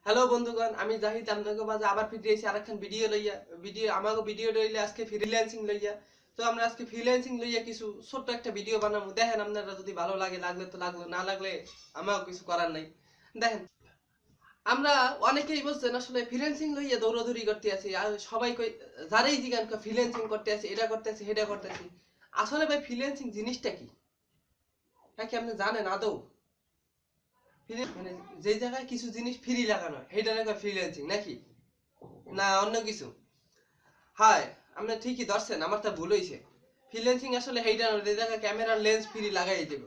Hello বন্ধুগণ, আমি জাহিদ আপনাদের মাঝে আবার ফিরে এসেছি আরেকখান ভিডিও লইলে আজকে ফ্রিল্যান্সিং লইয়া। তো আমরা আজকে ফ্রিল্যান্সিং লইয়া কিছু ছোট্ট একটা ভিডিও বানাবো। দেখেন আপনারা যদি ভালো লাগে, লাগলে তো লাগলো, না লাগলে আমারও কিছু করার নাই। দেখেন, আমরা অনেকেই বুঝছেন আসলে ফ্রিল্যান্সিং লইয়া দৌড়াদৌড়ি করতে আছি, আর সবাই কই যারাই জিগান ফ্রিল্যান্সিং করতে আছি, এটা করতে আছি, সেটা করতে আছি। আসলে ভাই ফ্রিল্যান্সিং জিনিসটা কি, হ্যাঁ কি আপনি জানেন আদৌ? মানে যে জায়গায় কিছু জিনিস ফ্রি লাগানো হয় সেটা নাকি ফ্রিল্যান্সিং নাকি, না অন্য কিছু? হাই, আপনি ঠিকই ধরছেন, আমার তা ভুল হইছে। ফ্রিল্যান্সিং আসলে সেইটা না যে জায়গায় ক্যামেরার লেন্স ফ্রি লাগাই দেব।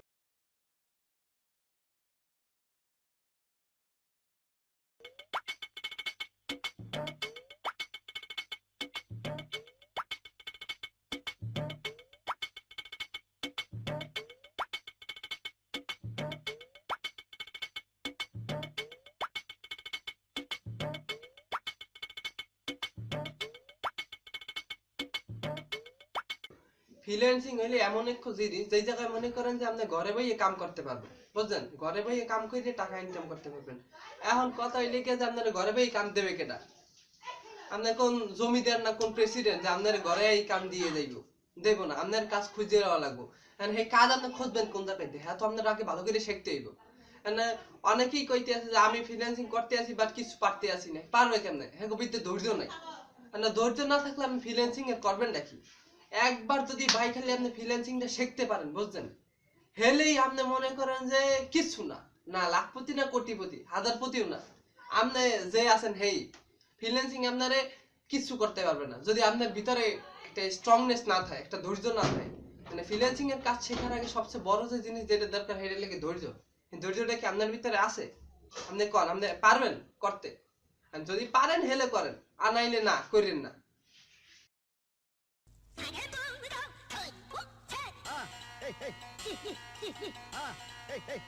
ফ্রিল্যান্সিং হইলে এমন এক জিনিস যেই জায়গায় মনে করেন যে আপনি ঘরে বইয়ে কাম করতে পারবেন, বুঝলেন? ঘরে বইয়ে কাম করে টাকা ইনকাম করতে পারবেন। এখন কথা হইলে কি যে আপনার ঘরে বইয়ে কাম দেবে কেটা? আপনার কোন জমিদার না কোন প্রেসিডেন্ট যে আপনার ঘরে এই কাম দিয়ে যাইব? দেব না, আপনার কাজ খুঁজে নেওয়া লাগবো। কারণ সেই কাজ আপনি খুঁজবেন কোন জায়গায়, হ্যাঁ তো আপনার আগে ভালো করে শিখতে হইব। মানে অনেকেই কইতে আছে যে আমি ফ্রিল্যান্সিং করতে আছি বাট কিছু পারতে আসি না, পারবে কেমনে? হ্যাঁ বিদ্যে ধৈর্য নাই। না ধৈর্য না থাকলে আপনি ফ্রিল্যান্সিং এর করবেন নাকি? একবার যদি ভাই খালি আপনি ফ্রিল্যান্সিংটা শিখতে পারেন, বুঝছেন, হেলেই আপনি মনে করেন যে কিছু না, না লাখপতি না কোটিপতি, হাজারপতিও না, আপনি যে আছেন হেই। ফ্রিল্যান্সিং আপনারে কিছু করতে পারবে না যদি আপনার ভিতরে একটা স্ট্রংনেস না থাকে, একটা ধৈর্য না থাকে। মানে ফ্রিল্যান্সিং এর কাজ শেখার আগে সবচেয়ে বড় যে জিনিস যেটা দরকার সেটা লাগে ধৈর্য। ধৈর্যটা কি আপনার ভিতরে আছে? আপনি কন, আপনি পারবেন করতে? আর যদি পারেন হেলে করেন, আর নাইলে না করেন না। Hey, hey. Ah, hey, hey.